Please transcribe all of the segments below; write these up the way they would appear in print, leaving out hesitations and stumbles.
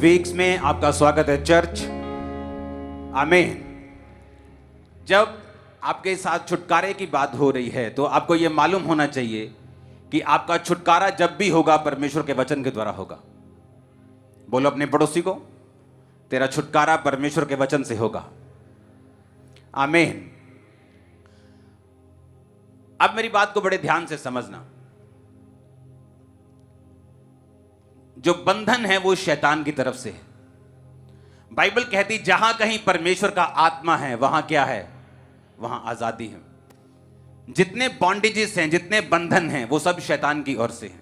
Weeks में आपका स्वागत है चर्च। आमीन। जब आपके साथ छुटकारे की बात हो रही है तो आपको यह मालूम होना चाहिए कि आपका छुटकारा जब भी होगा परमेश्वर के वचन के द्वारा होगा। बोलो अपने पड़ोसी को, तेरा छुटकारा परमेश्वर के वचन से होगा। आमीन। अब मेरी बात को बड़े ध्यान से समझना। जो बंधन है वो शैतान की तरफ से है। बाइबल कहती जहां कहीं परमेश्वर का आत्मा है वहां क्या है? वहां आजादी है। जितने बॉन्डेजेस हैं, जितने बंधन हैं, वो सब शैतान की ओर से हैं।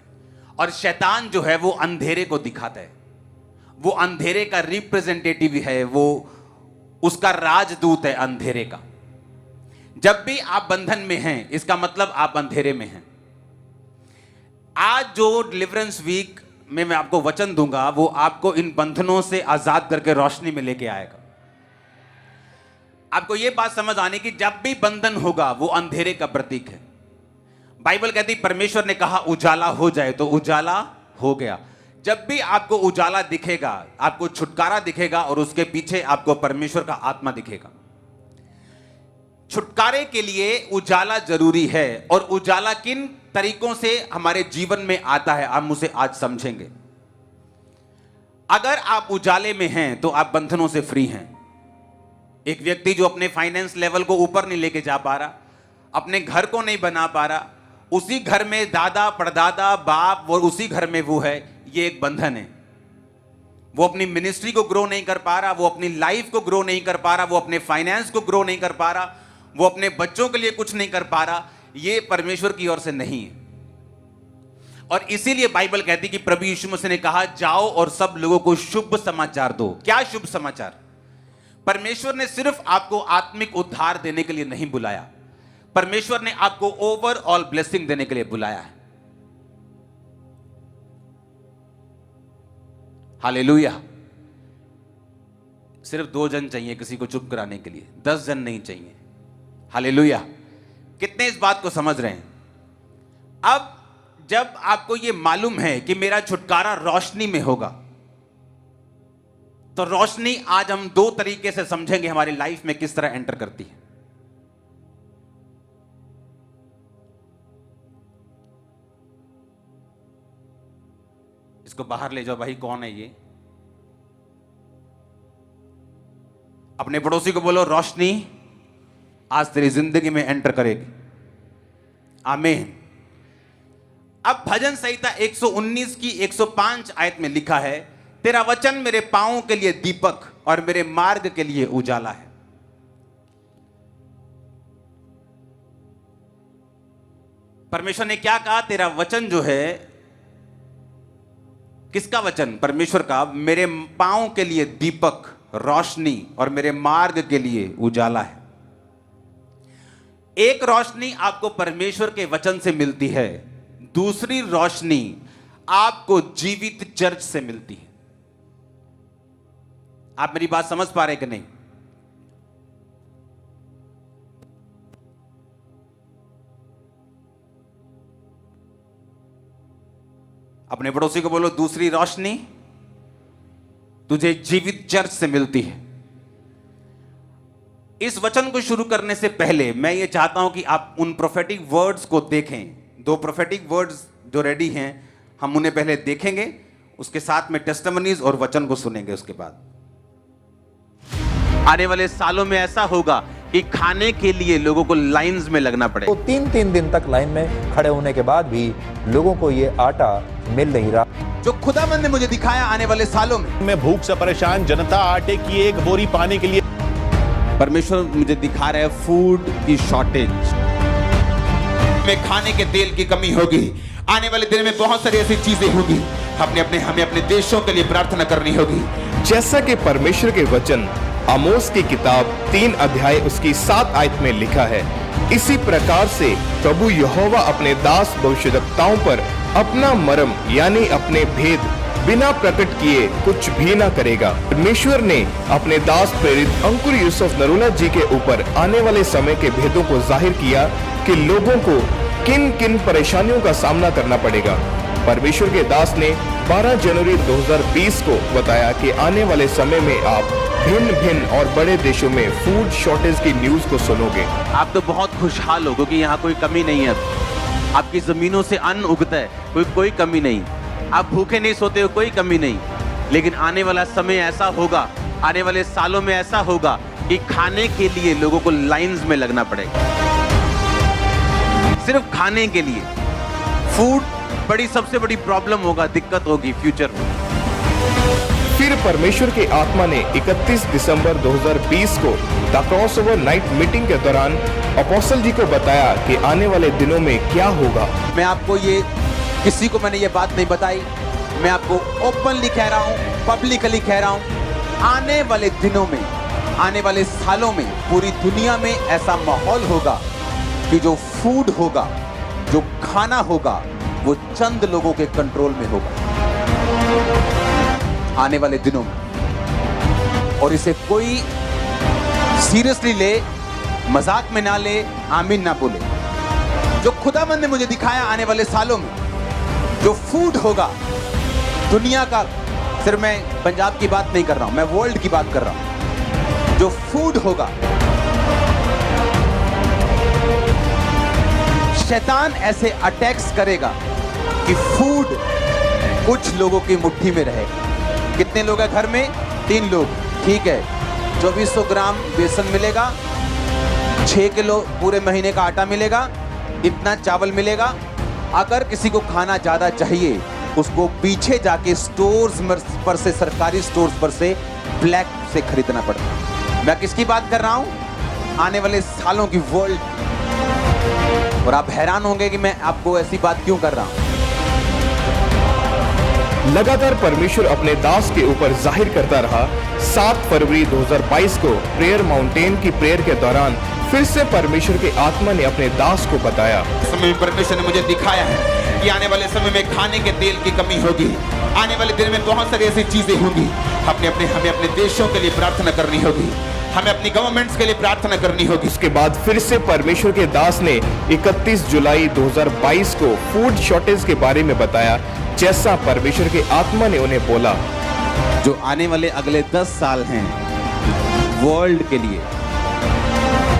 और शैतान जो है वो अंधेरे को दिखाता है, वो अंधेरे का रिप्रेजेंटेटिव है, वो उसका राजदूत है अंधेरे का। जब भी आप बंधन में हैं इसका मतलब आप अंधेरे में हैं। आज जो डिलीवरेंस वीक में मैं आपको वचन दूंगा वो आपको इन बंधनों से आजाद करके रोशनी में लेके आएगा। आपको यह बात समझ आने की जब भी बंधन होगा वो अंधेरे का प्रतीक है। बाइबल कहती परमेश्वर ने कहा उजाला हो जाए तो उजाला हो गया। जब भी आपको उजाला दिखेगा आपको छुटकारा दिखेगा और उसके पीछे आपको परमेश्वर का आत्मा दिखेगा। छुटकारे के लिए उजाला जरूरी है और उजाला किन तरीकों से हमारे जीवन में आता है हम उसे आज समझेंगे। अगर आप उजाले में हैं तो आप बंधनों से फ्री हैं। एक व्यक्ति जो अपने फाइनेंस लेवल को ऊपर नहीं लेके जा पा रहा, अपने घर को नहीं बना पा रहा, उसी घर में दादा परदादा बाप और उसी घर में वो है, ये एक बंधन है। वो अपनी मिनिस्ट्री को ग्रो नहीं कर पा रहा, वो अपनी लाइफ को ग्रो नहीं कर पा रहा, वो अपने फाइनेंस को ग्रो नहीं कर पा रहा, वो अपने बच्चों के लिए कुछ नहीं कर पा रहा। ये परमेश्वर की ओर से नहीं है। और इसीलिए बाइबल कहती कि प्रभु यीशु मसीह ने कहा जाओ और सब लोगों को शुभ समाचार दो। क्या शुभ समाचार? परमेश्वर ने सिर्फ आपको आत्मिक उद्धार देने के लिए नहीं बुलाया, परमेश्वर ने आपको ओवरऑल ब्लेसिंग देने के लिए बुलाया है। हालेलुया। सिर्फ 2 जन चाहिए किसी को चुप कराने के लिए, 10 जन नहीं चाहिए। हालेलुया। कितने इस बात को समझ रहे हैं? अब जब आपको यह मालूम है कि मेरा छुटकारा रोशनी में होगा, तो रोशनी आज हम 2 तरीके से समझेंगे हमारी लाइफ में किस तरह एंटर करती है। इसको बाहर ले जाओ भाई, कौन है ये? अपने पड़ोसी को बोलो रोशनी आज तेरी जिंदगी में एंटर करेगी। आमीन। अब भजन संहिता 119 की 105 आयत में लिखा है तेरा वचन मेरे पांवों के लिए दीपक और मेरे मार्ग के लिए उजाला है। परमेश्वर ने क्या कहा? तेरा वचन जो है, किसका वचन? परमेश्वर का। मेरे पांवों के लिए दीपक, रोशनी और मेरे मार्ग के लिए उजाला है। एक रोशनी आपको परमेश्वर के वचन से मिलती है, दूसरी रोशनी आपको जीवित चर्च से मिलती है। आप मेरी बात समझ पा रहे कि नहीं? अपने पड़ोसी को बोलो दूसरी रोशनी तुझे जीवित चर्च से मिलती है। इस वचन को शुरू करने से पहले मैं ये चाहता हूं कि आप उन प्रोफेटिक वर्ड्स को देखें। 2 प्रोफेटिक वर्ड्स जो रेडी हैं हम उन्हें पहले देखेंगे, उसके साथ में टेस्टिमनीज और वचन को सुनेंगे। उसके बाद आने वाले सालों में ऐसा होगा कि खाने के लिए लोगों को लाइंस में लगना पड़ेगा। तो 3-3 दिन तक लाइन में खड़े होने के बाद भी लोगों को ये आटा मिल नहीं रहा। जो खुदावंद ने मुझे दिखाया आने वाले सालों में भूख से परेशान जनता आटे की एक बोरी पाने के लिए, परमेश्वर मुझे दिखा रहा है फूड की शॉर्टेज में, खाने के तेल की कमी होगी। आने वाले दिन में बहुत सारी ऐसी चीजें होगी, हमें अपने देशों के लिए प्रार्थना करनी होगी। जैसा कि परमेश्वर के वचन आमोस की किताब 3 अध्याय उसकी 7 आयत में लिखा है, इसी प्रकार से प्रभु यहोवा अपने दास भविष्यद्वक्ताओं पर अपना मर्म यानी अपने भेद बिना प्रकट किए कुछ भी ना करेगा। परमेश्वर ने अपने दास प्रेरित अंकुर यूसुफ नरूला जी के ऊपर आने वाले समय के भेदों को जाहिर किया कि लोगों को किन किन परेशानियों का सामना करना पड़ेगा। परमेश्वर के दास ने 12 जनवरी 2020 को बताया कि आने वाले समय में आप भिन्न भिन्न और बड़े देशों में फूड शॉर्टेज की न्यूज को सुनोगे। आप तो बहुत खुशहाल हो क्योंकि यहाँ कोई कमी नहीं है। आपकी जमीनों से अन्न उगता है, कोई कमी नहीं। आप भूखे नहीं सोते हो, कोई कमी नहीं। लेकिन आने वाला समय ऐसा होगा, आने वाले सालों में ऐसा होगा कि खाने के लिए लोगों को लाइंस में लगना पड़ेगा, सिर्फ खाने के लिए। फूड बड़ी सबसे बड़ी प्रॉब्लम होगा, दिक्कत होगी फ्यूचर में। फिर परमेश्वर की आत्मा ने 31 दिसंबर 2020 को द क्रॉसओवर नाइट मीटिंग के दौरान अपोस्टल जी को बताया कि आने वाले दिनों में क्या होगा। मैं आपको किसी को मैंने ये बात नहीं बताई, मैं आपको ओपनली कह रहा हूँ, पब्लिकली कह रहा हूँ, आने वाले दिनों में, आने वाले सालों में पूरी दुनिया में ऐसा माहौल होगा कि जो फूड होगा, जो खाना होगा, वो चंद लोगों के कंट्रोल में होगा आने वाले दिनों में। और इसे कोई सीरियसली ले, मजाक में ना ले, आमीन ना बोले। जो खुदाबंद ने मुझे दिखाया आने वाले सालों में जो फूड होगा दुनिया का, सिर्फ मैं पंजाब की बात नहीं कर रहा हूं, मैं वर्ल्ड की बात कर रहा हूं। जो फूड होगा, शैतान ऐसे अटैक्स करेगा कि फूड कुछ लोगों की मुट्ठी में रहेगा। कितने लोग हैं घर में? 3 लोग, ठीक है। 2400 ग्राम बेसन मिलेगा, 6 किलो पूरे महीने का आटा मिलेगा, इतना चावल मिलेगा। अगर किसी को खाना ज्यादा चाहिए, उसको पीछे जाके स्टोर्स पर से, सरकारी स्टोर्स पर से ब्लैक से खरीदना पड़ता है। मैं किसकी बात कर रहा हूं? आने वाले सालों की वर्ल्ड। और आप हैरान होंगे कि मैं आपको ऐसी बात क्यों कर रहा हूं। लगातार परमेश्वर अपने दास के ऊपर जाहिर करता रहा। 7 फरवरी 2022 को प्रेयर माउंटेन की प्रेयर के दौरान फिर से परमेश्वर के आत्मा ने अपने दास को बताया। समय में परमेश्वर ने मुझे दिखाया है कि आने वाले समय में खाने के तेल की कमी होगी। आने वाले दिन में बहुत सारी ऐसी चीजें होंगी। हमें अपने देशों के लिए प्रार्थना करनी होगी, हमें अपनी गवर्नमेंट्स के लिए प्रार्थना करनी होगी। उसके बाद फिर से परमेश्वर के दास ने 31 जुलाई 2022 को फूड शॉर्टेज के बारे में बताया, जैसा परमेश्वर के आत्मा ने उन्हें बोला। जो आने वाले अगले 10 साल हैं वर्ल्ड के लिए,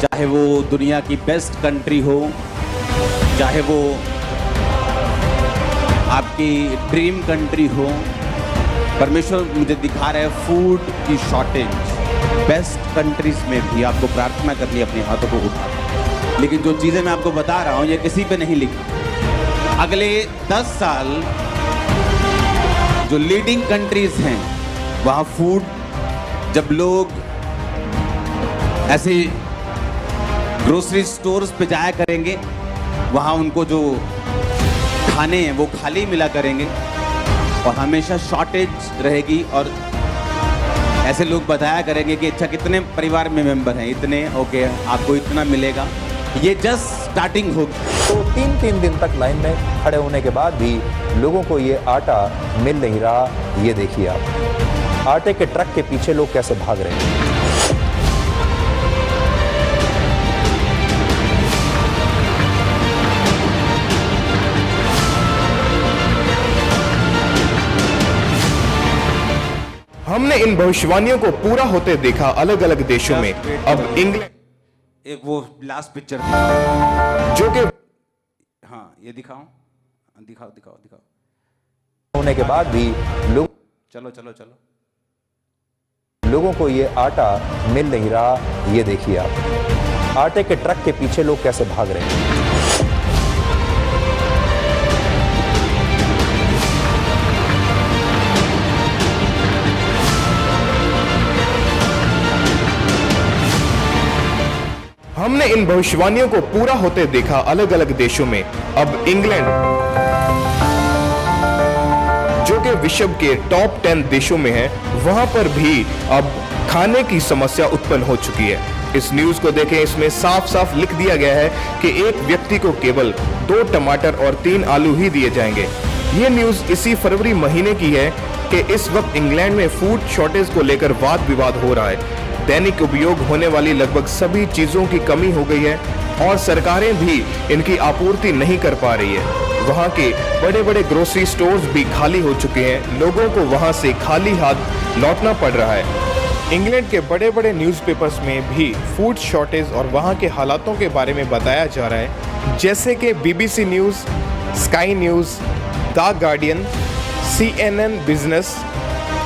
चाहे वो दुनिया की बेस्ट कंट्री हो, चाहे वो आपकी ड्रीम कंट्री हो, परमेश्वर मुझे दिखा रहा है फूड की शॉर्टेज। बेस्ट कंट्रीज में भी आपको प्रार्थना करनी है, अपने हाथों को उठा। लेकिन जो चीजें मैं आपको बता रहा हूं, ये किसी पे नहीं लिखा। अगले 10 साल जो लीडिंग कंट्रीज हैं, वहां फूड, जब लोग ऐसे ग्रोसरी स्टोर्स पे जाया करेंगे, वहां उनको जो खाने हैं वो खाली मिला करेंगे और हमेशा शॉर्टेज रहेगी। और ऐसे लोग बताया करेंगे कि अच्छा कितने परिवार में मेंबर हैं, इतने, ओके आपको इतना मिलेगा। ये जस्ट स्टार्टिंग होगी। तो 3 दिन तक लाइन में खड़े होने के बाद भी लोगों को ये आटा मिल नहीं रहा। ये देखिए आप, आटे के ट्रक के पीछे लोग कैसे भाग रहे हैं। हमने इन भविष्यवाणियों को पूरा होते देखा अलग अलग देशों में। अब इंग्लैंड, एक वो लास्ट पिक्चर जो कि हाँ ये दिखाओ होने के बाद भी लोग चलो लोगों को ये आटा मिल नहीं रहा। ये देखिए आप, आटे के ट्रक के पीछे लोग कैसे भाग रहे हैं। हमने इन भविष्यवाणियों को पूरा होते देखा अलग अलग देशों में। अब इंग्लैंड, जो कि विश्व के टॉप 10 देशों में है, वहां पर भी अब खाने की समस्या उत्पन्न हो चुकी है। इस न्यूज को देखें, इसमें साफ साफ लिख दिया गया है कि एक व्यक्ति को केवल 2 टमाटर और 3 आलू ही दिए जाएंगे। ये न्यूज इसी फरवरी महीने की है कि इस वक्त इंग्लैंड में फूड शॉर्टेज को लेकर वाद विवाद हो रहा है। दैनिक उपयोग होने वाली लगभग सभी चीजों की कमी हो गई है और सरकारें भी इनकी आपूर्ति नहीं कर पा रही है। वहां के बड़े बड़े ग्रोसरी स्टोर्स भी खाली हो चुके हैं। लोगों को वहां से खाली हाथ लौटना पड़ रहा है। इंग्लैंड के बड़े बड़े न्यूज़पेपर्स में भी फूड शॉर्टेज और वहां के हालातों के बारे में बताया जा रहा है, जैसे कि BBC news, sky news, the guardian, CNN business.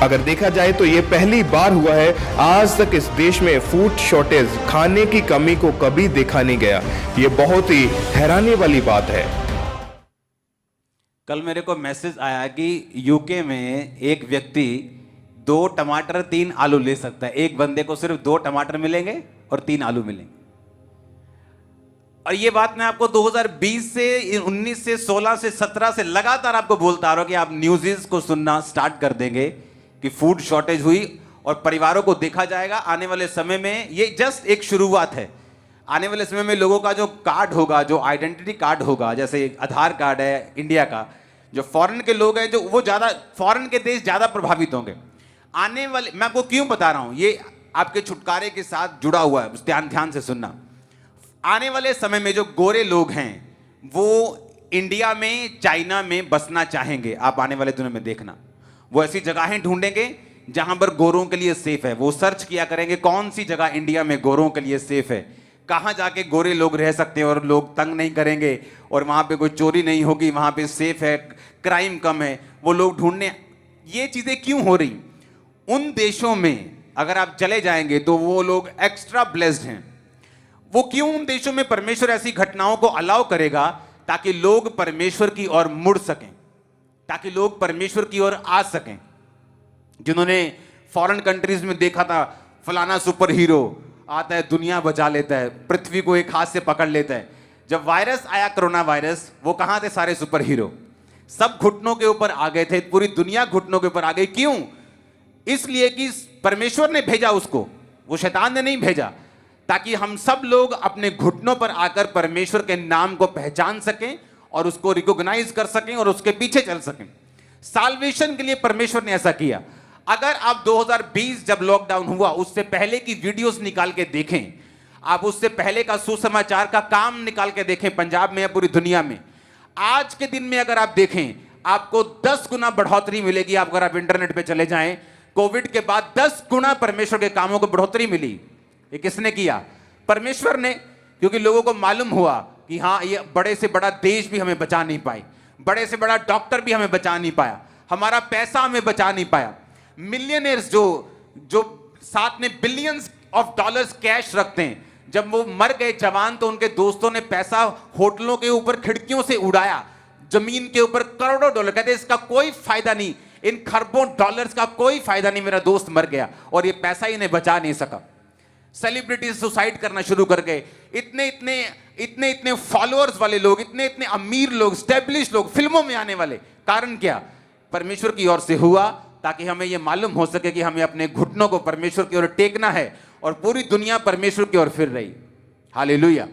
अगर देखा जाए तो ये पहली बार हुआ है, आज तक इस देश में फूड शॉर्टेज, खाने की कमी को कभी देखा नहीं गया। ये बहुत ही हैरानी वाली बात है। कल मेरे को मैसेज आया कि यूके में एक व्यक्ति 2 टमाटर 3 आलू ले सकता है। एक बंदे को सिर्फ 2 टमाटर मिलेंगे और 3 आलू मिलेंगे। और ये बात मैं आपको 2020 से 19 से 16 से 17 से लगातार आपको बोलता आ रहा हूं कि आप न्यूज़ को सुनना स्टार्ट कर देंगे कि फूड शॉर्टेज हुई और परिवारों को देखा जाएगा। आने वाले समय में ये जस्ट एक शुरुआत है। आने वाले समय में लोगों का जो कार्ड होगा, जो आइडेंटिटी कार्ड होगा, जैसे आधार कार्ड है इंडिया का, जो फॉरेन के लोग हैं, जो वो ज़्यादा फॉरेन के देश ज़्यादा प्रभावित होंगे। आने वाले, मैं आपको क्यों बता रहा हूँ, ये आपके छुटकारे के साथ जुड़ा हुआ है, ध्यान से सुनना। आने वाले समय में जो गोरे लोग हैं वो इंडिया में, चाइना में बसना चाहेंगे। आप आने वाले दिनों में देखना, वो ऐसी जगहें ढूंढेंगे जहां पर गोरों के लिए सेफ है। वो सर्च किया करेंगे कौन सी जगह इंडिया में गोरों के लिए सेफ है, कहां जाके गोरे लोग रह सकते हैं और लोग तंग नहीं करेंगे और वहां पे कोई चोरी नहीं होगी, वहां पे सेफ है, क्राइम कम है। वो लोग ढूंढने, ये चीजें क्यों हो रही? उन देशों में अगर आप चले जाएंगे तो वो लोग एक्स्ट्रा ब्लेस्ड हैं। वो क्यों उन देशों में परमेश्वर ऐसी घटनाओं को अलाउ करेगा? ताकि लोग परमेश्वर की ओर मुड़ सकें, ताकि लोग परमेश्वर की ओर आ सकें। जिन्होंने फॉरेन कंट्रीज में देखा था, फलाना सुपर हीरो आता है, दुनिया बचा लेता है, पृथ्वी को एक हाथ से पकड़ लेता है। जब वायरस आया, कोरोना वायरस, वो कहां थे सारे सुपर हीरो? सब घुटनों के ऊपर आ गए थे, पूरी दुनिया घुटनों के ऊपर आ गई। क्यों? इसलिए कि परमेश्वर ने भेजा उसको, वो शैतान ने नहीं भेजा। ताकि हम सब लोग अपने घुटनों पर आकर परमेश्वर के नाम को पहचान सकें और उसको रिकॉग्नाइज कर सकें और उसके पीछे चल सकें। साल्वेशन के लिए परमेश्वर ने ऐसा किया। अगर आप 2020 जब लॉकडाउन हुआ उससे पहले की वीडियोस निकाल के देखें, आप उससे पहले का सुसमाचार का काम निकाल के देखें, पंजाब में या पूरी दुनिया में, आज के दिन में अगर आप देखें, आपको 10 गुना बढ़ोतरी मिलेगी। आप अगर आप इंटरनेट पे चले जाएं, कोविड के बाद 10 गुना परमेश्वर के कामों को बढ़ोतरी मिली। ये किसने किया? परमेश्वर ने। क्योंकि लोगों को मालूम हुआ कि हाँ, ये बड़े से बड़ा देश भी हमें बचा नहीं पाई, बड़े से बड़ा डॉक्टर भी हमें बचा नहीं पाया, हमारा पैसा हमें बचा नहीं पाया। मिलियनेयर्स जो साथ में बिलियंस ऑफ डॉलर्स कैश रखते हैं, जब वो मर गए जवान, तो उनके दोस्तों ने पैसा होटलों के ऊपर खिड़कियों से उड़ाया, जमीन के ऊपर करोड़ों डॉलर। कहते इसका कोई फायदा नहीं, इन खरबों डॉलर्स का कोई फायदा नहीं, मेरा दोस्त मर गया और ये पैसा इन्हें बचा नहीं सका। सेलिब्रिटीज सुसाइड करना शुरू कर गए। इतने फॉलोअर्स वाले लोग, इतने अमीर लोग, स्टैब्लिश लोग, फिल्मों में आने वाले। कारण क्या? परमेश्वर की ओर से हुआ, ताकि हमें यह मालूम हो सके कि हमें अपने घुटनों को परमेश्वर की ओर टेकना है और पूरी दुनिया परमेश्वर की ओर फिर रही। हालेलुया।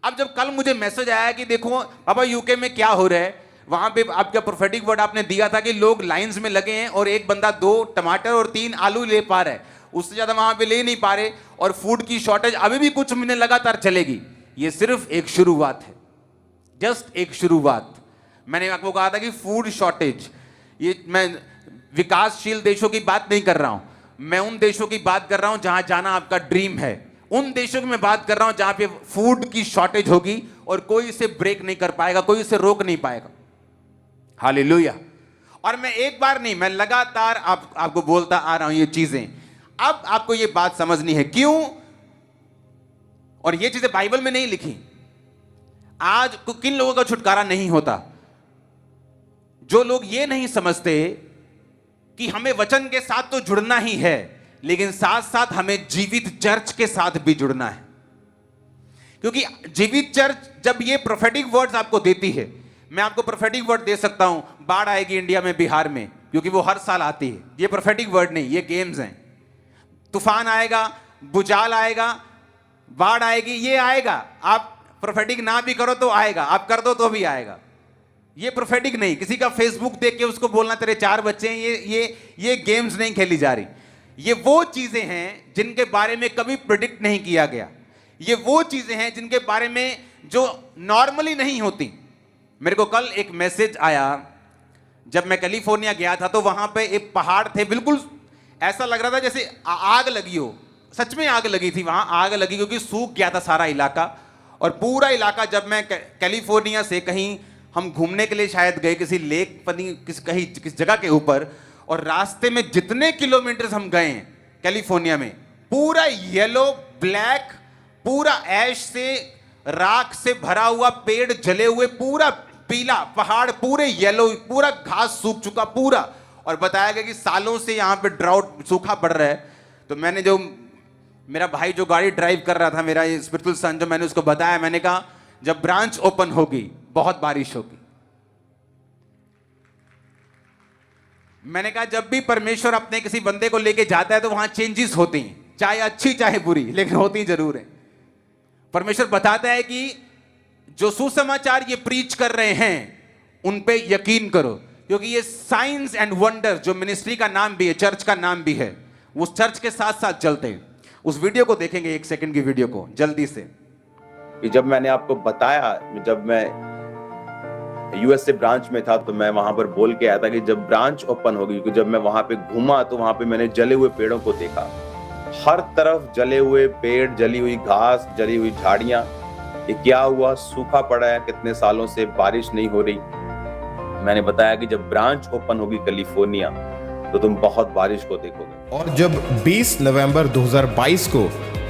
अब जब कल मुझे मैसेज आया कि देखो बाबा यूके में क्या हो रहा है, वहां पे आपका प्रोफेटिक वर्ड आपने दिया था कि लोग लाइंस में लगे हैं और एक बंदा 2 टमाटर और 3 आलू ले पा रहा है, उससे ज्यादा वहां पे ले नहीं पा रहे, और फूड की शॉर्टेज अभी भी कुछ महीने लगातार चलेगी। ये सिर्फ एक शुरुआत है, जस्ट एक शुरुआत। मैंने आपको कहा था कि फूड शॉर्टेज, ये मैं विकासशील देशों की बात नहीं कर रहा हूं, मैं उन देशों की बात कर रहा हूं जहां जाना आपका ड्रीम है। उन देशों की मैं बात कर रहा हूं जहां पे फूड की शॉर्टेज होगी और कोई इसे ब्रेक नहीं कर पाएगा, कोई इसे रोक नहीं पाएगा। हालेलुया। और मैं एक बार नहीं, मैं लगातार आपको बोलता आ रहा हूं ये चीजें। अब आपको ये बात समझनी है क्यों, और ये चीजें बाइबल में नहीं लिखी। आज किन लोगों का छुटकारा नहीं होता? जो लोग ये नहीं समझते कि हमें वचन के साथ तो जुड़ना ही है, लेकिन साथ साथ हमें जीवित चर्च के साथ भी जुड़ना है। क्योंकि जीवित चर्च जब ये प्रोफेटिक वर्ड्स आपको देती है, मैं आपको प्रोफेटिक वर्ड दे सकता हूं, बाढ़ आएगी इंडिया में, बिहार में, क्योंकि वो हर साल आती है। ये प्रोफेटिक वर्ड नहीं, ये गेम्स हैं। तूफान आएगा, भूचाल आएगा, बाढ़ आएगी, ये आएगा। आप प्रोफेटिक ना भी करो तो आएगा, आप कर दो तो भी आएगा। ये प्रोफेटिक नहीं, किसी का फेसबुक देख के उसको बोलना तेरे 4 बच्चे हैं, ये गेम्स नहीं खेली जा रही। ये वो चीजें हैं जिनके बारे में कभी प्रेडिक्ट नहीं किया गया। ये वो चीजें हैं जिनके बारे में जो नॉर्मली नहीं होती। मेरे को कल एक मैसेज आया, जब मैं कैलिफोर्निया गया था तो वहां पे एक पहाड़ थे, बिल्कुल ऐसा लग रहा था जैसे आग लगी हो, सच में आग लगी थी वहां, आग लगी क्योंकि सूख गया था सारा इलाका। और पूरा इलाका, जब मैं कैलिफोर्निया से कहीं हम घूमने के लिए शायद गए किसी लेक किस जगह के ऊपर, और रास्ते में जितने किलोमीटर हम गए कैलिफोर्निया में, पूरा येलो ब्लैक, पूरा ऐश से राख से भरा हुआ, पेड़ जले हुए, पूरा पीला पहाड़, पूरे येलो, पूरा घास सूख चुका पूरा। और बताया गया कि सालों से यहाँ पे ड्राउट, सूखा पड़ रहा है। तो मैंने जो मेरा भाई जो गाड़ी ड्राइव कर रहा था, मेरा स्पिरिचुअल सन, जो मैंने उसको बताया, मैंने कहा जब ब्रांच ओपन होगी बहुत बारिश होगी। मैंने कहा जब भी परमेश्वर अपने किसी बंदे को लेके जाता है तो वहां चेंजेस होती हैं, चाहे अच्छी चाहे बुरी, लेकिन होती जरूर है। परमेश्वर बताता है कि जो सुसमाचार ये प्रीच कर रहे हैं उन पे यकीन करो, क्योंकि ये साइंस एंड वंडर, जो मिनिस्ट्री का नाम भी है, चर्च का नाम भी है, उस चर्च के साथ साथ चलते हैं। उस वीडियो को देखेंगे, 1 सेकंड की वीडियो को जल्दी से। कि जब मैंने आपको बताया, जब मैं यूएस से ब्रांच में था तो मैं वहां पर बोल के आया था कि जब ब्रांच ओपन होगी, क्योंकि जब मैं वहां पे घूमा तो वहां पे मैंने जले हुए पेड़ों को देखा, हर तरफ जले हुए पेड़, जली हुई घास, जली हुई झाड़ियां। ये क्या हुआ? सूखा पड़ा है, कितने सालों से बारिश नहीं हो रही। मैंने बताया कि जब ब्रांच ओपन होगी कैलिफोर्निया तो तुम बहुत बारिश को देखोगे। और जब 20 नवंबर 2022 को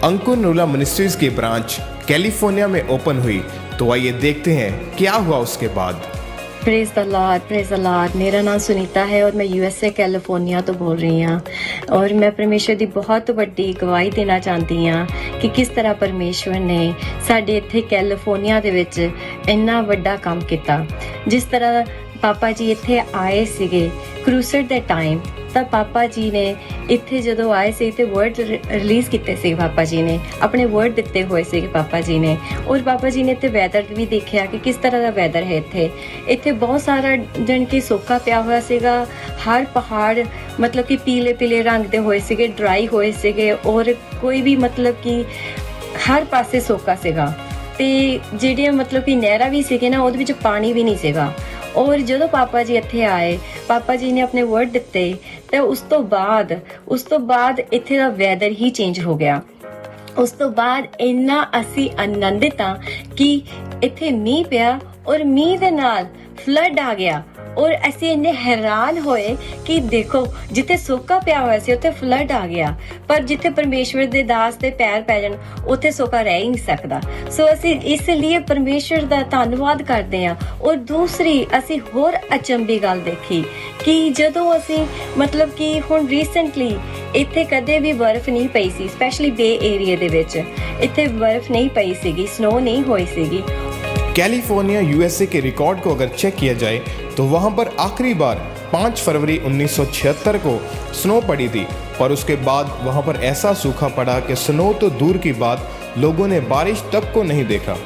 अंकुर नरूला मिनिस्ट्रीज की ब्रांच कैलिफोर्निया में ओपन हुई, तो आइए देखते हैं क्या हुआ उसके बाद। Praise the Lord, praise the Lord. मेरा नाम सुनीता है और मैं यूएसए कैलिफोर्निया तो बोल रही हाँ। और मैं परमेश्वर ਦੀ बहुत ਵੱਡੀ ਗਵਾਹੀ ਦੇਣਾ ਚਾਹੁੰਦੀ ਹਾਂ ਕਿ ਕਿਸ ਤਰ੍ਹਾਂ ਪਰਮੇਸ਼ਵਰ ਨੇ ਸਾਡੇ ਇੱਥੇ ਕੈਲੀਫੋਰਨੀਆ ਦੇ ਵਿੱਚ ਇੰਨਾ ਵੱਡਾ ਕੰਮ ਕੀਤਾ। ਜਿਸ ਤਰ੍ਹਾਂ ਪਾਪਾ ਜੀ ਇੱਥੇ ਆਏ ਸੀਗੇ ਕਰੂਸੇਡ ਦੇ ਟਾਈਮ, ਤਾਂ ਪਾਪਾ ਜੀ ਨੇ ਇੱਥੇ ਜਦੋਂ ਆਏ ਸੀ ਤੇ ਵਰਡ ਰਿਲੀਜ਼ ਕੀਤੇ ਸੀ, ਪਾਪਾ ਜੀ ਨੇ ਆਪਣੇ ਵਰਡ ਦਿੱਤੇ ਹੋਏ ਸੀਗੇ ਪਾਪਾ ਜੀ ਨੇ। ਔਰ ਪਾਪਾ ਜੀ ਨੇ ਇੱਥੇ ਵੈਦਰ ਵੀ ਦੇਖਿਆ ਕਿ ਕਿਸ ਤਰ੍ਹਾਂ ਦਾ ਵੈਦਰ ਹੈ ਇੱਥੇ ਬਹੁਤ ਸਾਰਾ ਜਣ ਕਿ ਸੋਕਾ ਪਿਆ ਹੋਇਆ ਸੀਗਾ। ਹਰ ਪਹਾੜ ਮਤਲਬ ਕਿ ਪੀਲੇ ਪੀਲੇ ਰੰਗ ਦੇ ਹੋਏ ਸੀਗੇ, ਡਰਾਈ ਹੋਏ ਸੀਗੇ, ਔਰ ਕੋਈ ਵੀ ਮਤਲਬ ਕਿ ਹਰ ਪਾਸੇ ਸੋਕਾ ਸੀਗਾ। ਤੇ ਜਿਹੜੇ ਮਤਲਬ ਕਿ ਨਹਿਰਾਂ ਵੀ ਸੀਗੇ ਨਾ, ਉਹਦੇ ਵਿੱਚ ਪਾਣੀ ਵੀ ਨਹੀਂ ਸੀਗਾ। ਔਰ ਜਦੋਂ ਪਾਪਾ ਜੀ ਇੱਥੇ ਆਏ, ਪਾਪਾ ਜੀ ਨੇ ਆਪਣੇ ਵਰਡ ਦਿੱਤੇ ਤੇ ਉਸ ਤੋਂ ਬਾਅਦ ਇੱਥੇ ਦਾ ਵੈਦਰ ਹੀ ਚੇਂਜ ਹੋ ਗਿਆ। ਉਸ ਤੋਂ ਬਾਅਦ ਇੰਨਾ ਅਸੀਂ ਆਨੰਦਿਤ ਹਾਂ ਕਿ ਇੱਥੇ ਮੀਂਹ ਪਿਆ ਔਰ ਮੀਂਹ ਦੇ ਨਾਲ ਫਲੱਡ ਆ ਗਿਆ। ਔਰ ਅਸੀਂ ਇੰਨੇ ਹੈਰਾਨ ਹੋਏ ਕਿ ਦੇਖੋ ਜਿੱਥੇ ਸੋਕਾ ਪਿਆ ਹੋਇਆ ਸੀ ਉੱਥੇ ਫਲੱਡ ਆ ਗਿਆ, ਪਰ ਜਿੱਥੇ ਪਰਮੇਸ਼ਵਰ ਦੇ ਦਾਸ ਦੇ ਪੈਰ ਪੈ ਜਾਣ ਉੱਥੇ ਸੋਕਾ ਰਹਿ ਹੀ ਨਹੀਂ ਸਕਦਾ। ਸੋ ਅਸੀਂ ਇਸ ਲਈ ਪਰਮੇਸ਼ਵਰ ਦਾ ਧੰਨਵਾਦ ਕਰਦੇ ਹਾਂ। ਔਰ ਦੂਸਰੀ ਅਸੀਂ ਹੋਰ ਅਚੰਭੀ ਗੱਲ ਦੇਖੀ ਕਿ ਜਦੋਂ ਅਸੀਂ ਮਤਲਬ ਕਿ ਹੁਣ ਰੀਸੈਂਟਲੀ ਇੱਥੇ ਕਦੇ ਵੀ ਬਰਫ਼ ਨਹੀਂ ਪਈ ਸੀ, ਸਪੈਸ਼ਲੀ ਬੇ ਏਰੀਆ ਦੇ ਵਿੱਚ ਇੱਥੇ ਬਰਫ਼ ਨਹੀਂ ਪਈ ਸੀਗੀ, ਸਨੋ ਨਹੀਂ ਹੋਈ ਸੀਗੀ। कैलिफोर्निया यूएसए के रिकॉर्ड को अगर चेक किया जाए तो वहां पर आखिरी बार 5 फरवरी 1976 को स्नो पड़ी थी, पर उसके बाद वहां पर ऐसा सूखा पड़ा कि स्नो तो दूर की बात, लोगों ने बारिश तक को नहीं देखा।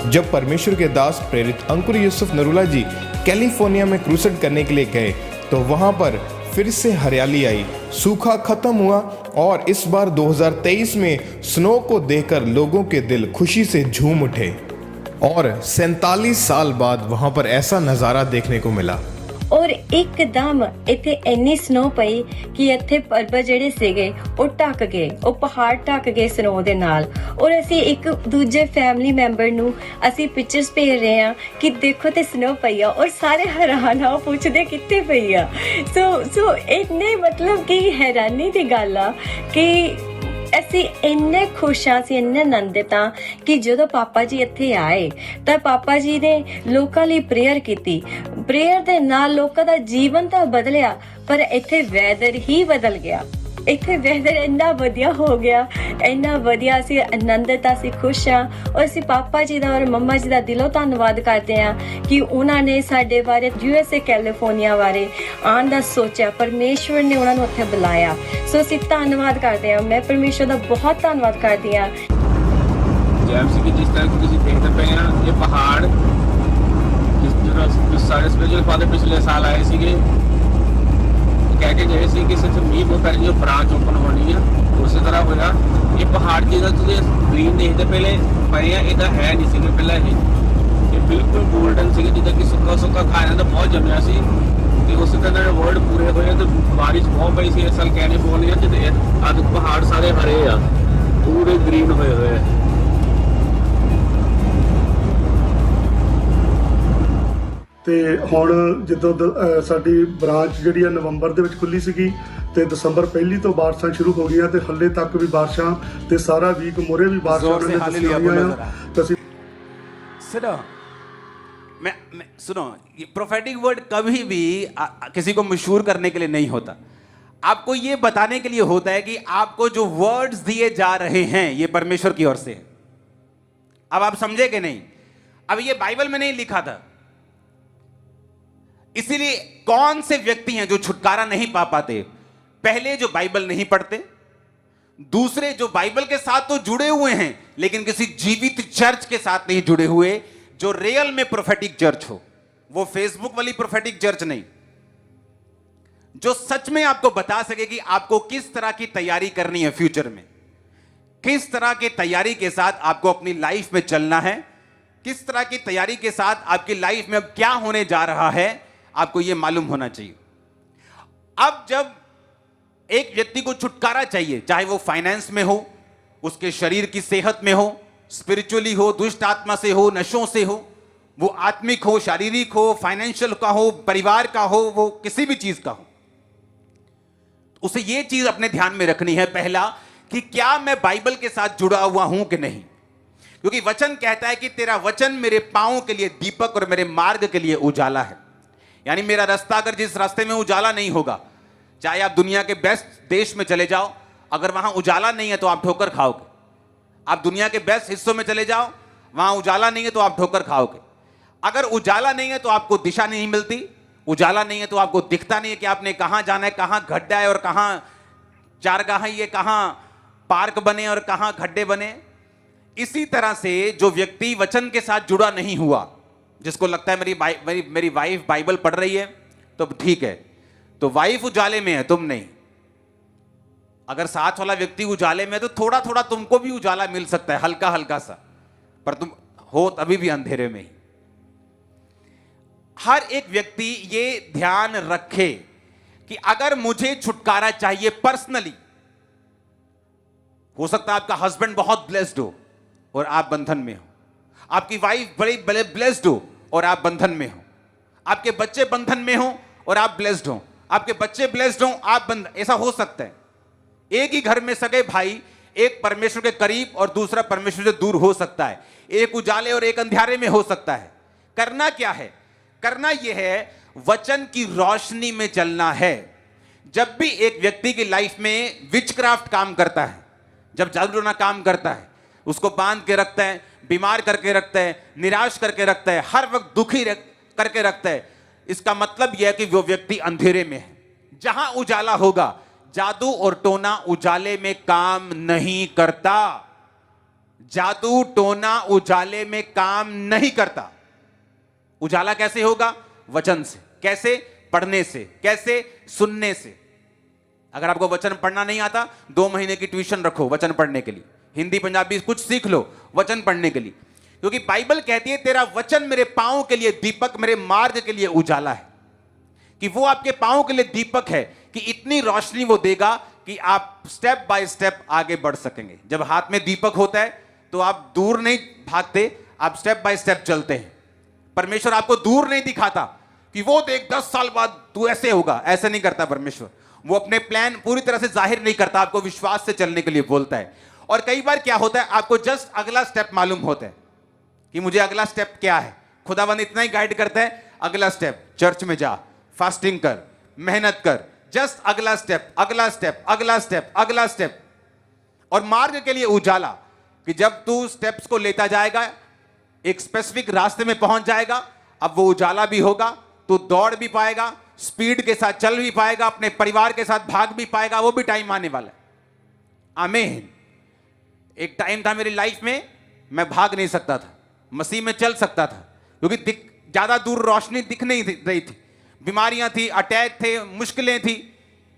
जब परमेश्वर के दास प्रेरित अंकुर यूसुफ नरूला जी कैलिफोर्निया में क्रूसेड करने के लिए गए तो वहां पर फिर से हरियाली आई, सूखा खत्म हुआ और इस बार 2023 में स्नो को देखकर लोगों के दिल खुशी से झूम उठे। और 47 साल बाद वहां पर ऐसा नजारा देखने को मिला। ਔਰ ਇੱਕਦਮ ਇੱਥੇ ਇੰਨੀ ਸਨੋ ਪਈ ਕਿ ਇੱਥੇ ਪਰਬਤ ਜਿਹੜੇ ਸੀਗੇ ਉਹ ਢੱਕ ਗਏ, ਉਹ ਪਹਾੜ ਢੱਕ ਗਏ ਸਨੋ ਦੇ ਨਾਲ। ਔਰ ਅਸੀਂ ਇੱਕ ਦੂਜੇ ਫੈਮਿਲੀ ਮੈਂਬਰ ਨੂੰ ਅਸੀਂ ਪਿਕਚਰਸ ਭੇਜ ਰਹੇ ਹਾਂ ਕਿ ਦੇਖੋ ਤੇ ਸਨੋ ਪਈ ਆ, ਔਰ ਸਾਰੇ ਹੈਰਾਨ ਆ, ਪੁੱਛਦੇ ਕਿੱਥੇ ਪਈ ਆ। ਸੋ ਇੰਨੇ ਮਤਲਬ ਕਿ ਹੈਰਾਨੀ ਦੀ ਗੱਲ ਆ ਕਿ ਅਸੀਂ ਇੰਨੇ ਖੁਸ਼ ਹਾਂ, ਅਸੀਂ ਇੰਨੇ ਆਨੰਦਿਤ ਹਾਂ ਕਿ ਜਦੋਂ ਪਾਪਾ ਜੀ ਇੱਥੇ ਆਏ ਤਾਂ ਪਾਪਾ ਜੀ ਨੇ ਲੋਕਾਂ ਲਈ ਪ੍ਰੇਅਰ ਕੀਤੀ। ਪ੍ਰੇਅਰ ਦੇ ਨਾਲ ਲੋਕਾਂ ਦਾ ਜੀਵਨ ਤਾਂ ਬਦਲਿਆ, ਪਰ ਇੱਥੇ ਵੈਦਰ ਹੀ ਬਦਲ ਗਿਆ। ਇੱਥੇ ਵੈਦਰ ਇੰਨਾ ਵਧੀਆ ਹੋ ਗਿਆ, ਇੰਨਾ ਵਧੀਆ, ਅਸੀਂ ਆਨੰਦਿਤ, ਅਸੀਂ ਖੁਸ਼ ਹਾਂ। ਔਰ ਅਸੀਂ ਪਾਪਾ ਜੀ ਦਾ ਔਰ ਮੰਮਾ ਜੀ ਦਾ ਦਿਲੋਂ ਧੰਨਵਾਦ ਕਰਦੇ ਹਾਂ ਕਿ ਉਹਨਾਂ ਨੇ ਸਾਡੇ ਬਾਰੇ, ਯੂਐਸਏ ਕੈਲੀਫੋਰਨੀਆ ਬਾਰੇ ਆਉਣ ਦਾ ਸੋਚਿਆ, ਪਰਮੇਸ਼ਵਰ ਨੇ ਉਹਨਾਂ ਨੂੰ ਉੱਥੇ ਬੁਲਾਇਆ। ਸੋ ਅਸੀਂ ਧੰਨਵਾਦ ਕਰਦੇ ਹਾਂ, ਮੈਂ ਪਰਮੇਸ਼ਵਰ ਦਾ ਬਹੁਤ ਧੰਨਵਾਦ ਕਰਦੀ ਹਾਂ। ਜੈਮ ਸਿੰਘ, ਜਿਸ ਤਰ੍ਹਾਂ ਕਿ ਤੁਸੀਂ ਦੇਖਦੇ ਪਏ ਆ, ਇਹ ਪਹਾੜ ਜਿਸ ਸਾਡੇ ਸਪਿਰਚੁਅਲ ਫਾਦਰ ਪਿਛਲੇ ਸਾਲ ਆਏ ਸੀਗੇ, ਕਹਿ ਕੇ ਗਏ ਸੀ ਕਿ ਸਿਰਫ ਮੀਂਹ ਤੋਂ ਪਹਿਲੇ ਜੋ ਬ੍ਰਾਂਚ ਓਪਨ ਹੋਣੀ ਆ, ਉਸੇ ਤਰ੍ਹਾਂ ਹੋਇਆ। ਇਹ ਪਹਾੜ ਜਿਹਦਾ ਤੁਸੀਂ ਸਕਰੀਨ ਦੇਖਦੇ ਪਹਿਲੇ ਪਏ ਆ, ਇਹਦਾ ਹੈ ਨਹੀਂ ਸੀਗੇ ਪਹਿਲਾਂ ਇਹ। ਇਹ ਬਿਲਕੁਲ ਗੋਲਡਨ ਸੀ, ਜਿੱਦਾਂ ਕਿ ਸੁੱਕਾ ਸੁੱਕਾ ਖਾ ਰਹੇ ਤਾਂ ਬਹੁਤ ਜੰਮਿਆ ਸੀ ਤੇ ਉਸ ਤਰ੍ਹਾਂ ਦੇ ਵਰਡ ਪੂਰੇ ਹੋਏ ਤੇ ਬਾਰਿਸ਼ ਬਹੁਤ ਪਈ ਸੀ। ਇਸ ਸਾਲ ਕਹਿਣੇ ਬੋਲ ਰਿਹਾ ਤੇ ਅੱਜ ਪਹਾੜ ਸਾਰੇ ਹਰੇ ਆ, ਪੂਰੇ ਗ੍ਰੀਨ ਹੋਏ ਹੋਏ ਆ। ਤੇ ਹੁਣ ਜਦੋਂ ਸਾਡੀ ਬ੍ਰਾਂਚ ਜਿਹੜੀ ਆ ਨਵੰਬਰ ਦੇ ਵਿੱਚ ਖੁੱਲੀ ਸੀਗੀ ਤੇ ਦਸੰਬਰ ਪਹਿਲੀ ਤੋਂ ਬਾਰਿਸ਼ਾਂ ਸ਼ੁਰੂ ਹੋ ਗਈਆਂ ਤੇ ਹੱਲੇ ਤੱਕ ਵੀ ਬਾਰਿਸ਼ਾਂ ਤੇ ਸਾਰਾ ਵੀਕ ਮੋਰੇ ਵੀ ਬਾਰਿਸ਼ਾਂ जोर से ਨੇ हालेलुया ਦੱਸੀਆਂ बोलो ਆ जरा। ਤੇ ਅਸੀਂ सुनो, मैं सुनो, ये प्रोफेटिक वर्ड कभी भी किसी को मशहूर करने के लिए नहीं होता। आपको ये बताने के लिए होता है कि आपको जो वर्ड्स दिए जा रहे हैं ये परमेश्वर की ओर से है। अब आप समझे कि नहीं? अब ये बाइबल में नहीं लिखा था, इसीलिए कौन से व्यक्ति हैं जो छुटकारा नहीं पा पाते? पहले जो बाइबल नहीं पढ़ते, दूसरे जो बाइबल के साथ तो जुड़े हुए हैं लेकिन किसी जीवित चर्च के साथ नहीं जुड़े हुए, जो रियल में प्रोफेटिक चर्च हो, वो फेसबुक वाली प्रोफेटिक चर्च नहीं, जो सच में आपको बता सके कि आपको किस तरह की तैयारी करनी है फ्यूचर में, किस तरह की तैयारी के साथ आपको अपनी लाइफ में चलना है, किस तरह की तैयारी के साथ आपकी लाइफ में अब क्या होने जा रहा है, आपको यह मालूम होना चाहिए। अब जब एक व्यक्ति को छुटकारा चाहिए, चाहे वो फाइनेंस में हो, उसके शरीर की सेहत में हो, स्पिरिचुअली हो, दुष्ट आत्मा से हो, नशों से हो, वो आत्मिक हो, शारीरिक हो, फाइनेंशियल का हो, परिवार का हो, वो किसी भी चीज का हो, उसे ये चीज अपने ध्यान में रखनी है पहला कि क्या मैं बाइबल के साथ जुड़ा हुआ हूं कि नहीं। क्योंकि वचन कहता है कि तेरा वचन मेरे पांवों के लिए दीपक और मेरे मार्ग के लिए उजाला है। यानी मेरा रास्ता अगर जिस रास्ते में उजाला नहीं होगा, चाहे आप दुनिया के बेस्ट देश में चले जाओ, अगर वहां उजाला नहीं है तो आप ठोकर खाओगे। आप दुनिया के बेस्ट हिस्सों में चले जाओ, वहां उजाला नहीं है तो आप ठोकर खाओगे। अगर उजाला नहीं है तो आपको दिशा नहीं मिलती, उजाला नहीं है तो आपको दिखता नहीं है कि आपने कहां जाना है, कहां गड्ढा है और कहां चारगाह है, कहां पार्क बने और कहां गड्ढे बने। इसी तरह से जो व्यक्ति वचन के साथ जुड़ा नहीं हुआ, जिसको लगता है मेरी वाइफ बाइबल पढ़ रही है तो ठीक है, तो वाइफ उजाले में है, तुम नहीं। अगर साथ वाला व्यक्ति उजाले में है तो थोड़ा थोड़ा तुमको भी उजाला मिल सकता है, हल्का हल्का सा, पर तुम हो तभी भी अंधेरे में ही। हर एक व्यक्ति ये ध्यान रखे कि अगर मुझे छुटकारा चाहिए पर्सनली, हो सकता है आपका हस्बैंड बहुत ब्लेस्ड हो और आप बंधन में हो, आपकी वाइफ बड़ी ब्लेस्ड हो और आप बंधन में हो, आपके बच्चे बंधन में हो और आप ब्लेस्ड हो, आपके बच्चे ब्लेस्ड हो, आप ऐसा हो सकता है। एक ही घर में सगे भाई, एक परमेश्वर के करीब और दूसरा परमेश्वर से दूर हो सकता है, एक उजाले और एक अंधेरे में हो सकता है। करना क्या है? करना यह है वचन की रोशनी में चलना है। जब भी एक व्यक्ति की लाइफ में विचक्राफ्ट काम करता है, जब जादूटोना काम करता है, उसको बांध के रखता है, बीमार करके रखता है, निराश करके रखता है, हर वक्त दुखी करके रखता है, इसका मतलब यह है कि वो व्यक्ति अंधेरे में है। जहां उजाला होगा, जादू और टोना उजाले में काम नहीं करता। जादू टोना उजाले में काम नहीं करता। उजाला कैसे होगा? वचन से। कैसे? पढ़ने से। कैसे? सुनने से। अगर आपको वचन पढ़ना नहीं आता, 2 महीने की ट्यूशन रखो वचन पढ़ने के लिए, हिंदी पंजाबी कुछ सीख लो वचन पढ़ने के लिए, क्योंकि बाइबल कहती है तेरा वचन मेरे पांव के लिए दीपक, मेरे मार्ग के लिए उजाला है। कि वो आपके पांव के लिए दीपक है कि इतनी रोशनी वो देगा कि आप स्टेप बाय स्टेप आगे बढ़ सकेंगे। जब हाथ में दीपक होता है तो आप दूर नहीं भागते, आप स्टेप बाय स्टेप चलते हैं। परमेश्वर आपको दूर नहीं दिखाता कि वो देख 10 साल बाद तू ऐसे होगा, ऐसे नहीं करता परमेश्वर। वो अपने प्लान पूरी तरह से जाहिर नहीं करता, आपको विश्वास से चलने के लिए बोलता है। और कई बार क्या होता है, आपको जस्ट अगला स्टेप मालूम होता है कि मुझे अगला स्टेप क्या है। खुदावंद इतना ही गाइड करता है, अगला स्टेप चर्च में जा, फास्टिंग कर, मेहनत कर, जस्ट अगला स्टेप, अगला स्टेप, अगला स्टेप, अगला स्टेप। और मार्ग के लिए उजाला, कि जब तू स्टेप्स को लेता जाएगा, एक स्पेसिफिक रास्ते में पहुंच जाएगा, अब वो उजाला भी होगा, तू दौड़ भी पाएगा, स्पीड के साथ चल भी पाएगा, अपने परिवार के साथ भाग भी पाएगा। वो भी टाइम आने वाला है। आमीन। एक टाइम था मेरी लाइफ में, मैं भाग नहीं सकता था, मसीह में चल सकता था, क्योंकि ज्यादा दूर रोशनी दिख नहीं रही थी, बीमारियां थी, अटैक थे, मुश्किलें थी।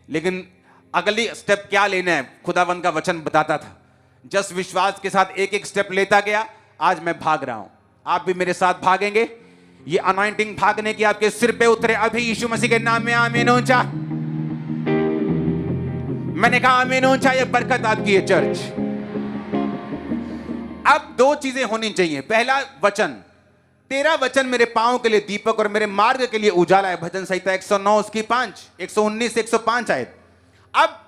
लेकिन अगली स्टेप क्या लेना है, खुदावंद का वचन बताता था। जस्ट विश्वास के साथ एक एक स्टेप लेता गया, आज मैं भाग रहा हूं। आप भी मेरे साथ भागेंगे। ये अनॉइंटिंग भागने की आपके सिर पे उतरे अभी यीशु मसीह के नाम में। आमीन ऊंचा। मैंने कहा आमीन ऊंचा। ये बरकत आपकी है चर्च। अब दो चीजें होनी चाहिए। पहला वचन, तेरा वचन मेरे पांव के लिए दीपक और मेरे मार्ग के लिए उजाला है। भजन संहिता 109 उसकी 5, 119 105 आयत। अब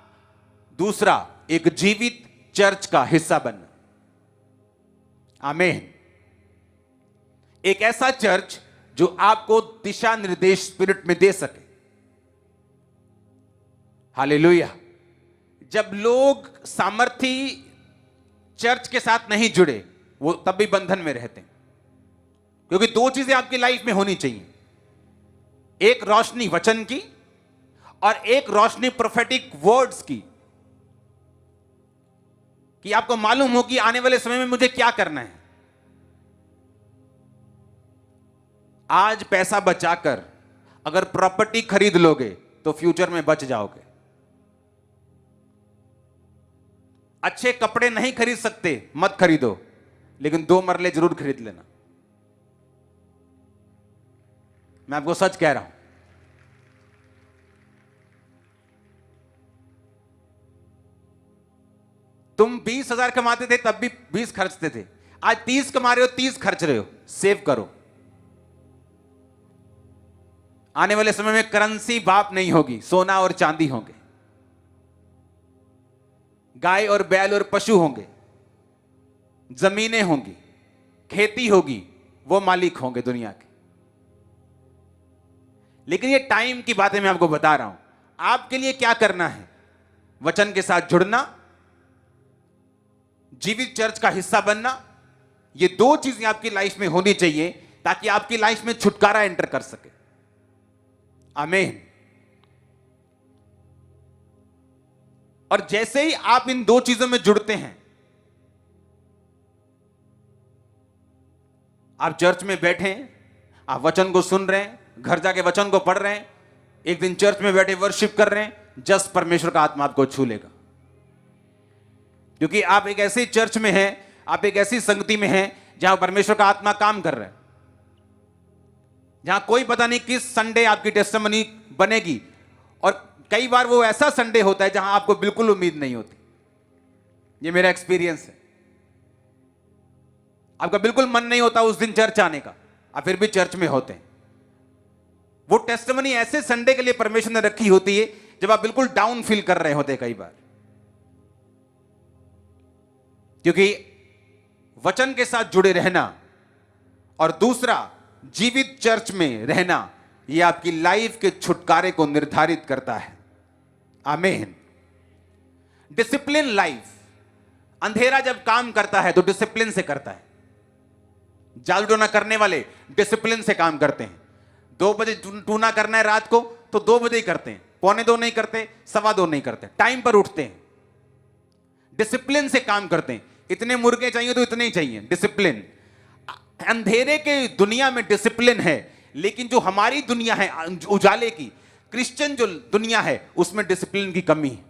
दूसरा, एक जीवित चर्च का हिस्सा बनना। आमीन। एक ऐसा चर्च जो आपको दिशा निर्देश स्पिरिट में दे सके। हालेलुया। जब लोग सामर्थी चर्च के साथ नहीं जुड़े, वो तब भी बंधन में रहते हैं। क्योंकि दो चीजें आपकी लाइफ में होनी चाहिए, एक रोशनी वचन की और एक रोशनी प्रोफेटिक वर्ड्स की, कि आपको मालूम हो कि आने वाले समय में मुझे क्या करना है। आज पैसा बचाकर अगर प्रॉपर्टी खरीद लोगे तो फ्यूचर में बच जाओगे। अच्छे कपड़े नहीं खरीद सकते, मत खरीदो, लेकिन 2 मरले जरूर खरीद लेना। मैं आपको सच कह रहा हूं। तुम 20,000 कमाते थे तब भी 20 खर्चते थे। आज 30 कमा रहे हो, 30 खर्च रहे हो। सेव करो। आने वाले समय में करेंसी बाप नहीं होगी, सोना और चांदी होंगे, गाय और बैल और पशु होंगे, जमीनें होंगी, खेती होगी, वो मालिक होंगे दुनिया के। लेकिन ये टाइम की बातें मैं आपको बता रहा हूं। आपके लिए क्या करना है? वचन के साथ जुड़ना, जीवित चर्च का हिस्सा बनना। ये दो चीजें आपकी लाइफ में होनी चाहिए ताकि आपकी लाइफ में छुटकारा एंटर कर सके। आमीन। और जैसे ही आप इन दो चीजों में जुड़ते हैं, आप चर्च में बैठे हैं, आप वचन को सुन रहे हैं, घर जाके वचन को पढ़ रहे हैं, एक दिन चर्च में बैठे वर्शिप कर रहे हैं, जस्ट परमेश्वर का आत्मा आपको छू लेगा। क्योंकि आप एक ऐसे चर्च में हैं, आप एक ऐसी संगति में हैं जहां परमेश्वर का आत्मा काम कर रहा है, जहां कोई पता नहीं किस संडे आपकी टेस्टिमनी बनेगी। और कई बार वो ऐसा संडे होता है जहां आपको बिल्कुल उम्मीद नहीं होती। ये मेरा एक्सपीरियंस है। आपका बिल्कुल मन नहीं होता उस दिन चर्च आने का, आप फिर भी चर्च में होते हैं। वो टेस्टिमनी ऐसे संडे के लिए परमेश्वर ने रखी होती है जब आप बिल्कुल डाउन फील कर रहे होते हैं कई बार। क्योंकि वचन के साथ जुड़े रहना और दूसरा जीवित चर्च में रहना, यह आपकी लाइफ के छुटकारे को निर्धारित करता है। आमीन। Discipline life. अंधेरा जब काम करता है तो डिसिप्लिन से करता है। जादू टोना करने वाले डिसिप्लिन से काम करते हैं। 2 बजे टूना करना है रात को तो 2 बजे ही करते हैं, 1:45 नहीं करते, 2:15 नहीं करते, टाइम पर उठते हैं, डिसिप्लिन से काम करते हैं। इतने मुर्गे चाहिए तो इतने ही चाहिए, डिसिप्लिन। अंधेरे के दुनिया में डिसिप्लिन है, लेकिन जो हमारी दुनिया है उजाले की, क्रिश्चियन जो दुनिया है, उसमें डिसिप्लिन की कमी है।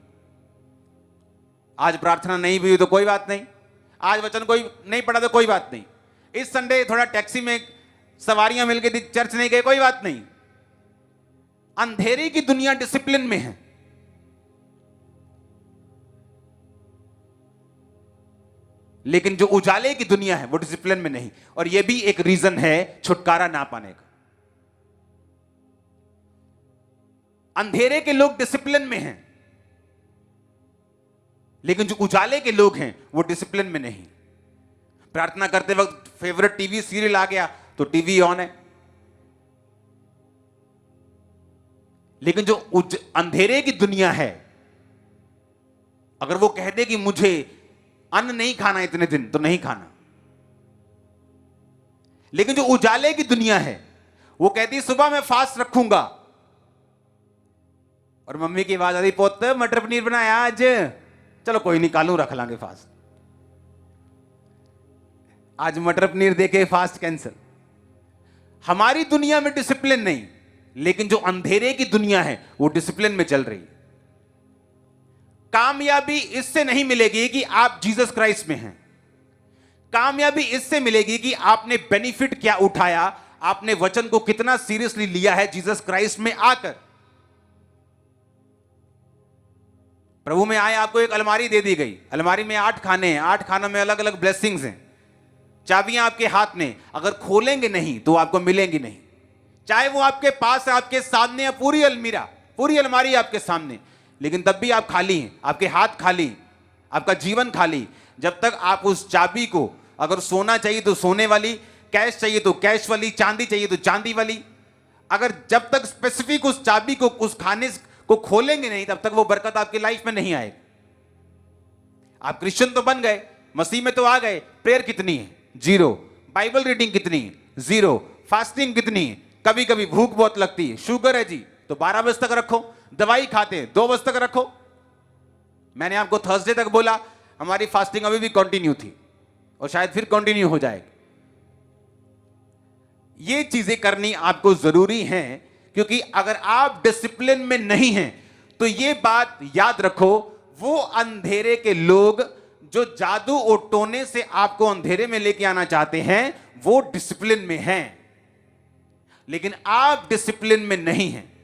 आज प्रार्थना नहीं भी हुई तो कोई बात नहीं, आज वचन कोई नहीं पढ़ा तो कोई बात नहीं, इस संडे थोड़ा टैक्सी में सवारियां मिल गई, चर्च नहीं गए, कोई बात नहीं। अंधेरे की दुनिया डिसिप्लिन में है। लेकिन जो उजाले की दुनिया है वो डिसिप्लिन में नहीं। और यह भी एक रीजन है छुटकारा ना पाने का। अंधेरे के लोग डिसिप्लिन में हैं, लेकिन जो उजाले के लोग हैं वो डिसिप्लिन में नहीं। प्रार्थना करते वक्त फेवरेट टीवी सीरियल आ गया तो टीवी ऑन है, लेकिन जो अंधेरे की दुनिया है, अगर वो कह दे कि मुझे अन्न नहीं खाना इतने दिन तो नहीं खाना। लेकिन जो उजाले की दुनिया है वो कहती सुबह मैं फास्ट रखूंगा, और मम्मी की आवाज आती पोत मटर पनीर बनाया आज, चलो कोई नहीं कालू रख लांगे फास्ट। आज मटर पनीर देके फास्ट कैंसिल। हमारी दुनिया में डिसिप्लिन नहीं, लेकिन जो अंधेरे की दुनिया है वो डिसिप्लिन में चल रही है। कामयाबी इससे नहीं मिलेगी कि आप जीसस क्राइस्ट में हैं। कामयाबी इससे मिलेगी कि आपने बेनिफिट क्या उठाया, आपने वचन को कितना सीरियसली लिया है जीसस क्राइस्ट में आकर। प्रभु में आए, आपको एक अलमारी दे दी गई, अलमारी में 8 खाने हैं, 8 खानों में अलग अलग ब्लेसिंग्स हैं, चाबियां आपके हाथ में, अगर खोलेंगे नहीं तो आपको मिलेंगी नहीं। चाहे वो आपके पास है, आपके सामने है, पूरी अलमीरा, पूरी अलमारी आपके सामने, लेकिन तब भी आप खाली हैं, आपके हाथ खाली, आपका जीवन खाली, जब तक आप उस चाबी को, अगर सोना चाहिए तो सोने वाली, कैश चाहिए तो कैश वाली, चांदी चाहिए तो चांदी वाली, अगर जब तक स्पेसिफिक उस चाबी को, उस खाने को खोलेंगे नहीं, तब तक वो बरकत आपकी लाइफ में नहीं आएगी। आप क्रिश्चियन तो बन गए, मसीह में तो आ गए, प्रेयर कितनी है? 0। बाइबल रीडिंग कितनी है? 0। फास्टिंग कितनी है? कभी कभी भूख बहुत लगती है, शुगर है जी तो 12 बजे तक रखो, दवाई खाते हैं 2 बजे तक रखो। मैंने आपको थर्सडे तक बोला, हमारी फास्टिंग अभी भी कंटिन्यू थी और शायद फिर कंटिन्यू हो जाएगी। ये चीजें करनी आपको जरूरी है, क्योंकि अगर आप डिसिप्लिन में नहीं हैं तो ये बात याद रखो, वो अंधेरे के लोग जो जादू और टोने से आपको अंधेरे में लेके आना चाहते हैं, वो डिसिप्लिन में हैं, लेकिन आप डिसिप्लिन में नहीं हैं।